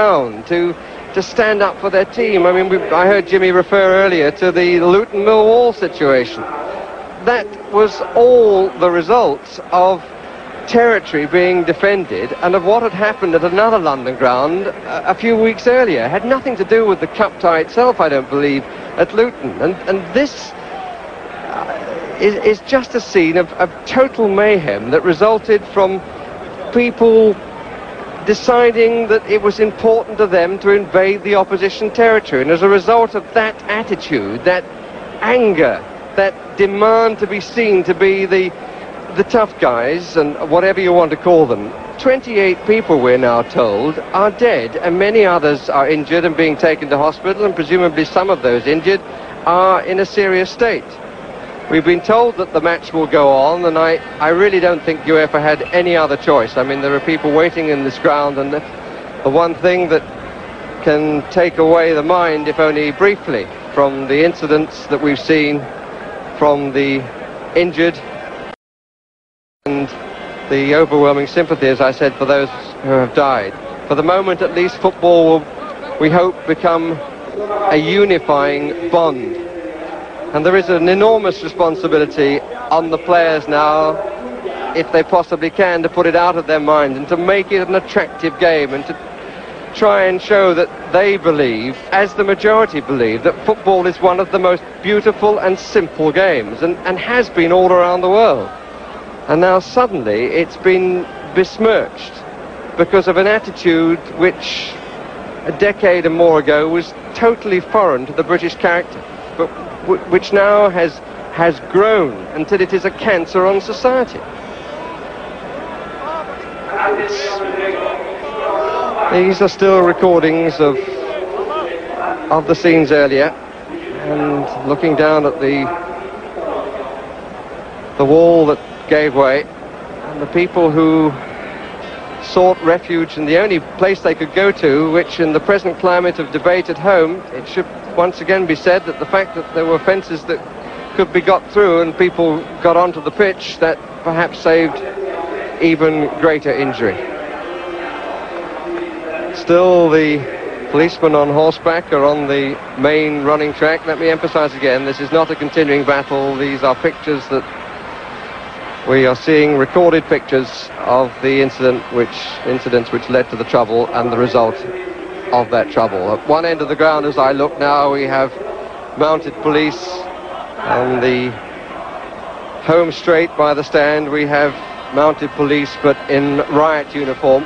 ground to stand up for their team. I mean, I heard Jimmy refer earlier to the Luton Millwall situation. That was all the results of territory being defended and of what had happened at another London ground a few weeks earlier. It had nothing to do with the cup tie itself, I don't believe, at Luton. And this is just a scene of total mayhem that resulted from people deciding that it was important to them to invade the opposition territory. And as a result of that attitude, that anger, that demand to be seen to be the tough guys, and whatever you want to call them, 28 people, we're now told, are dead, and many others are injured and being taken to hospital, and presumably some of those injured are in a serious state. We've been told that the match will go on, and I really don't think UEFA had any other choice. I mean, there are people waiting in this ground, and the one thing that can take away the mind, if only briefly, from the incidents that we've seen, from the injured, and the overwhelming sympathy, as I said, for those who have died. For the moment, at least, football will, we hope, become a unifying bond. And there is an enormous responsibility on the players now, if they possibly can, to put it out of their mind and to make it an attractive game, and to try and show that they believe, as the majority believe, that football is one of the most beautiful and simple games, and has been all around the world. And now suddenly it's been besmirched because of an attitude which a decade and more ago was totally foreign to the British character, but which now has grown until it is a cancer on society. These are still recordings of the scenes earlier, and looking down at the wall that gave way, and the people who sought refuge in the only place they could go to, which in the present climate of debate at home, it should once again be said that the fact that there were fences that could be got through and people got onto the pitch, that perhaps saved even greater injury. Still, the policemen on horseback are on the main running track. Let me emphasize again, this is not a continuing battle. These are pictures that we are seeing, recorded pictures of the incidents which led to the trouble and the result of that trouble. At one end of the ground, as I look now, we have mounted police. On the home straight by the stand, we have mounted police, but in riot uniform.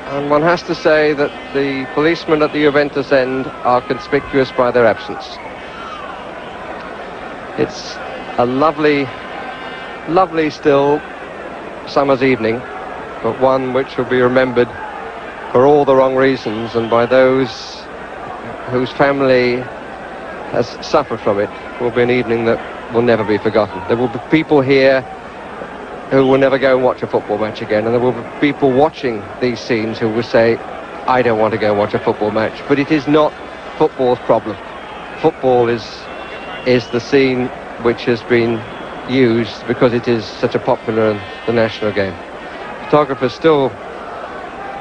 And one has to say that the policemen at the Juventus end are conspicuous by their absence. It's a lovely still summer's evening, but one which will be remembered for all the wrong reasons, and by those whose family has suffered from it, will be an evening that will never be forgotten. There will be people here who will never go and watch a football match again, and there will be people watching these scenes who will say, I don't want to go and watch a football match. But it is not football's problem. Football is the scene which has been used because it is such a popular and the national game. Photographers still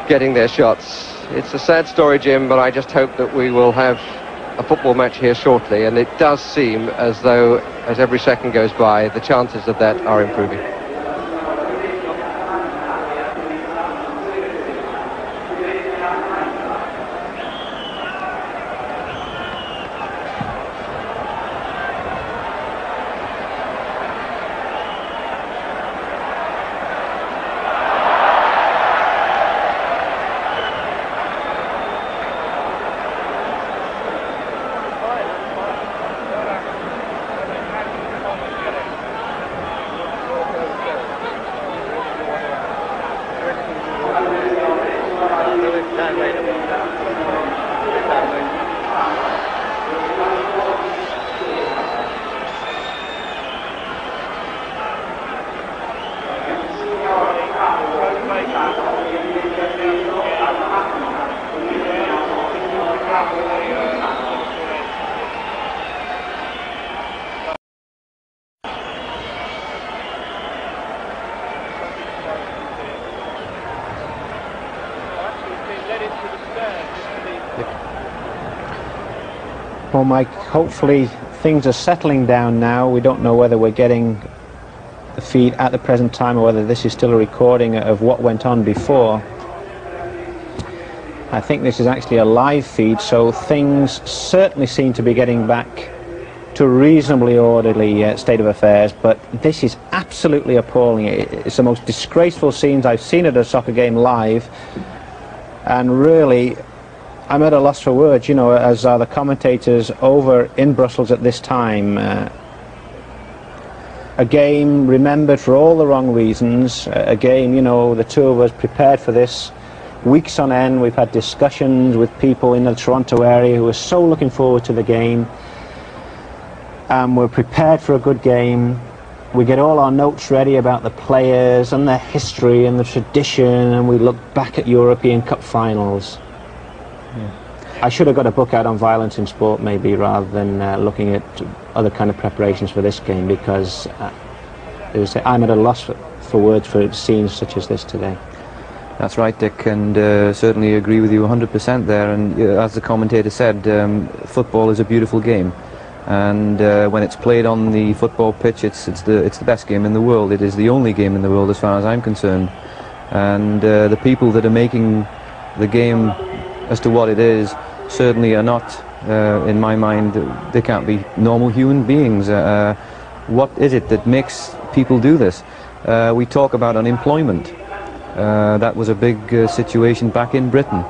getting their shots. It's a sad story, Jim, but I just hope that we will have a football match here shortly, and it does seem as though, as every second goes by, the chances of that are improving. Let it Well, Mike, hopefully things are settling down now. We don't know whether we're getting the feed at the present time or whether this is still a recording of what went on before. I think this is actually a live feed, so things certainly seem to be getting back to a reasonably orderly state of affairs, but this is absolutely appalling. It's the most disgraceful scenes I've seen at a soccer game live, and really I'm at a loss for words, you know, as are the commentators over in Brussels at this time. A game remembered for all the wrong reasons, a game, you know, the two of us prepared for this weeks on end. We've had discussions with people in the Toronto area who are so looking forward to the game. We're prepared for a good game. We get all our notes ready about the players and their history and the tradition, and we look back at European Cup finals. Yeah. I should have got a book out on violence in sport maybe, rather than looking at other kind of preparations for this game, because I'm at a loss for words for scenes such as this today. That's right, Dick, and certainly agree with you 100% there. And as the commentator said, football is a beautiful game, and when it's played on the football pitch, it's the best game in the world. It is the only game in the world as far as I'm concerned. And the people that are making the game as to what it is certainly are not, in my mind, they can't be normal human beings. What is it that makes people do this? We talk about unemployment. That was a big situation back in Britain.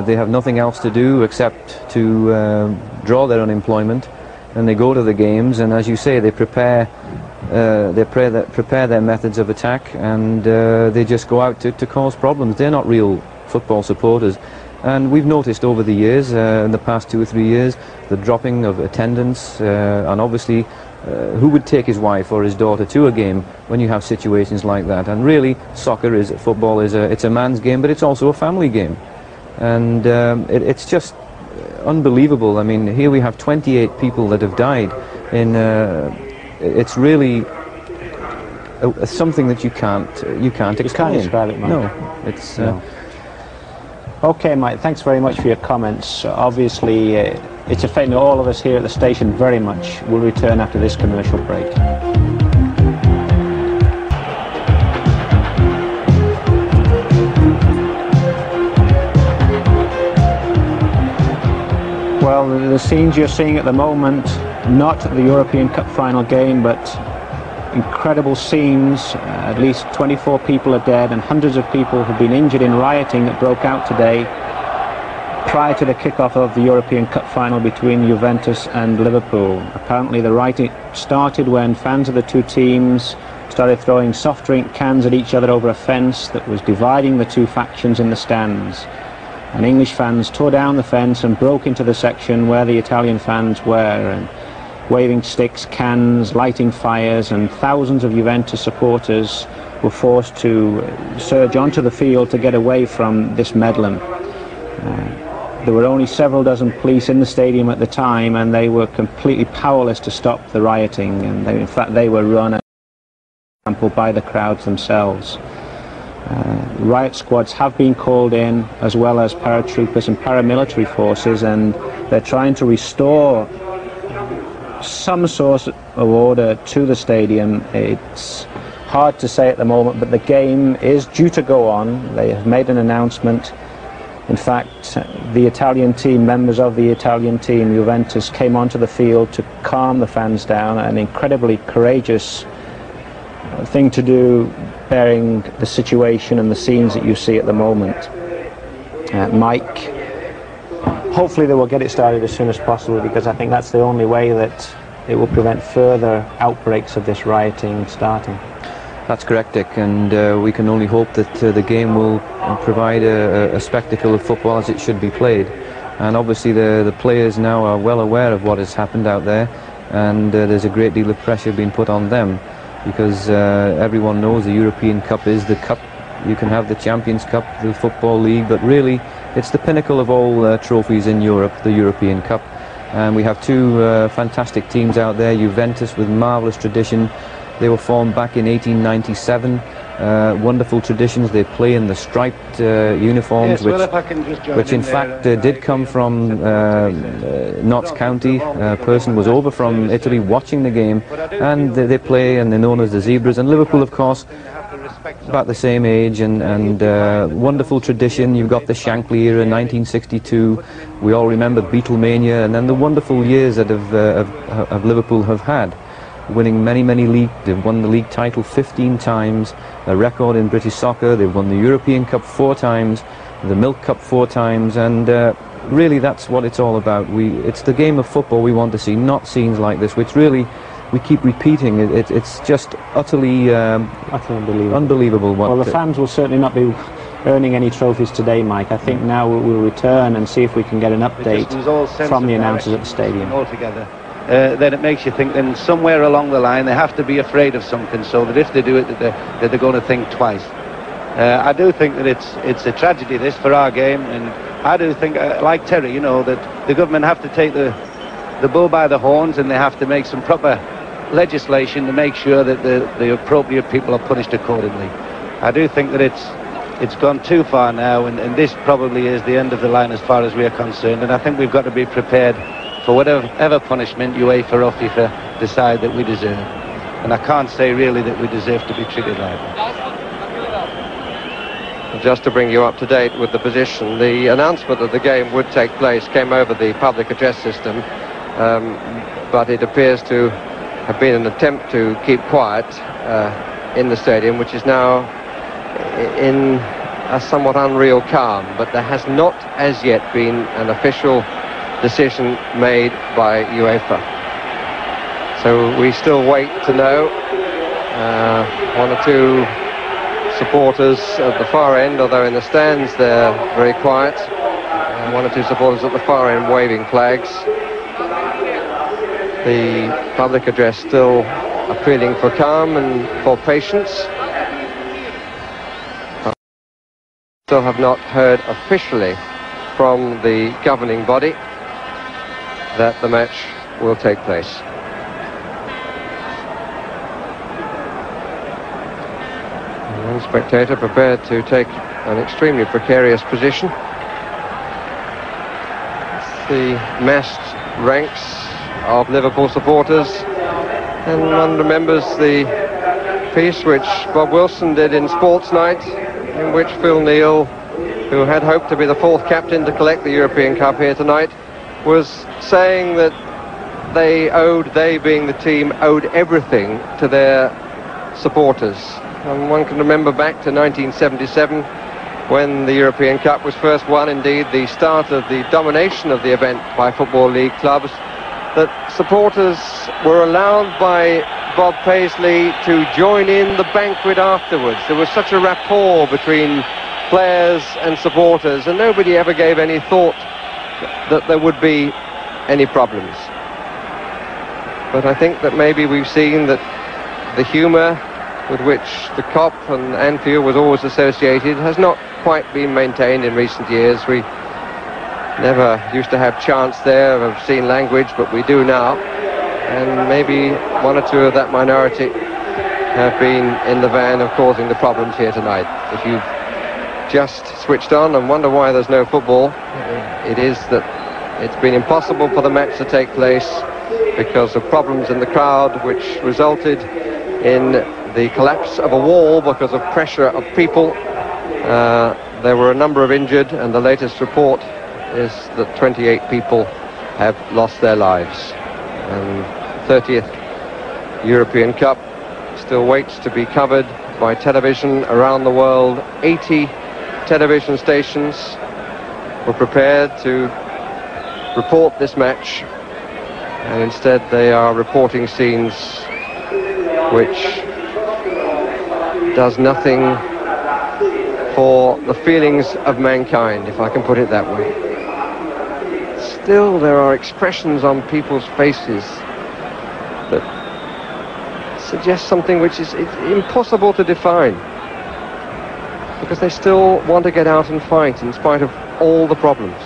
They have nothing else to do except to draw their unemployment, and they go to the games, and as you say, they prepare their methods of attack, and they just go out to cause problems. They're not real football supporters. And we've noticed over the years, in the past 2 or 3 years, the dropping of attendance, and obviously who would take his wife or his daughter to a game when you have situations like that? And really, football is it's a man's game, but it's also a family game. And it's just unbelievable. I mean, here we have 28 people that have died. It's really something that you can't explain. You can't describe it, Mike. No, it's. No. Okay, Mike, thanks very much for your comments. Obviously, it's affecting all of us here at the station very much. We'll return after this commercial break. Well, the scenes you're seeing at the moment, not the European Cup final game, but incredible scenes. At least 24 people are dead and hundreds of people have been injured in rioting that broke out today prior to the kick-off of the European Cup final between Juventus and Liverpool. Apparently the rioting started when fans of the two teams started throwing soft drink cans at each other over a fence that was dividing the two factions in the stands. And English fans tore down the fence and broke into the section where the Italian fans were, and waving sticks, cans, lighting fires, and thousands of Juventus supporters were forced to surge onto the field to get away from this bedlam. There were only several dozen police in the stadium at the time, and they were completely powerless to stop the rioting, and in fact they were run by the crowds themselves. Riot squads have been called in, as well as paratroopers and paramilitary forces, and they're trying to restore some sort of order to the stadium. It's hard to say at the moment, but the game is due to go on. They have made an announcement. In fact, the Italian team, members of the Italian team, Juventus, came onto the field to calm the fans down, an incredibly courageous thing to do, bearing the situation and the scenes that you see at the moment. Mike, hopefully they will get it started as soon as possible, because I think that's the only way that it will prevent further outbreaks of this rioting starting. That's correct, Dick, and we can only hope that the game will provide a spectacle of football as it should be played. And obviously the players now are well aware of what has happened out there, and there's a great deal of pressure being put on them, because everyone knows the European Cup is the cup. You can have the Champions Cup, the Football League, but really it's the pinnacle of all trophies in Europe, the European Cup. And we have two fantastic teams out there, Juventus with marvellous tradition. They were formed back in 1897, wonderful traditions. They play in the striped uniforms, which in fact did come from Notts County. A person was over from Italy watching the game, and they play, and they're known as the Zebras. And Liverpool, of course, about the same age, and wonderful tradition. You've got the Shankly era, 1962. We all remember Beatlemania, and then the wonderful years that of Liverpool have had, winning many league. They've won the league title 15 times, a record in British soccer. They've won the European Cup 4 times, the Milk Cup 4 times, and really that's what it's all about. It's the game of football we want to see, not scenes like this, which really we keep repeating. It's just utterly unbelievable. Well, the fans will certainly not be earning any trophies today, Mike. I think now we'll return and see if we can get an update from the announcers at the stadium. Altogether. Then it makes you think, then somewhere along the line they have to be afraid of something, so that if they do it, that they're going to think twice. I do think that it's a tragedy, this, for our game, and I do think, like Terry, you know, that the government have to take the bull by the horns, and they have to make some proper legislation to make sure that the appropriate people are punished accordingly. I do think that it's gone too far now, and this probably is the end of the line as far as we are concerned, and I think we've got to be prepared for whatever punishment UEFA or FIFA decide that we deserve. And I can't say really that we deserve to be treated like that. Just to bring you up to date with the position, the announcement that the game would take place came over the public address system, but it appears to have been an attempt to keep quiet in the stadium, which is now in a somewhat unreal calm, but there has not as yet been an official decision made by UEFA. So we still wait to know. One or two supporters at the far end, although in the stands they're very quiet. One or two supporters at the far end waving flags. The public address still appealing for calm and for patience. Still have not heard officially from the governing body that the match will take place. One spectator prepared to take an extremely precarious position. The massed ranks of Liverpool supporters, and one remembers the piece which Bob Wilson did in Sports Night, in which Phil Neal, who had hoped to be the fourth captain to collect the European Cup here tonight, was saying that they being the team, owed everything to their supporters. And one can remember back to 1977, when the European Cup was first won, indeed the start of the domination of the event by Football League clubs, that supporters were allowed by Bob Paisley to join in the banquet afterwards. There was such a rapport between players and supporters, and nobody ever gave any thought that there would be any problems. But I think that maybe we've seen that the humour with which the Kop and Anfield was always associated has not quite been maintained in recent years. We never used to have chants there of obscene language, but we do now. And maybe one or two of that minority have been in the van of causing the problems here tonight. If you've just switched on and wonder why there's no football, it is that it's been impossible for the match to take place because of problems in the crowd, which resulted in the collapse of a wall because of pressure of people. There were a number of injured, and the latest report is that 28 people have lost their lives. And 30th European Cup still waits to be covered by television around the world. 80 television stations were prepared to report this match, and instead they are reporting scenes which does nothing for the feelings of mankind, if I can put it that way. Still, there are expressions on people's faces that suggest something which is impossible to define, because they still want to get out and fight in spite of all the problems.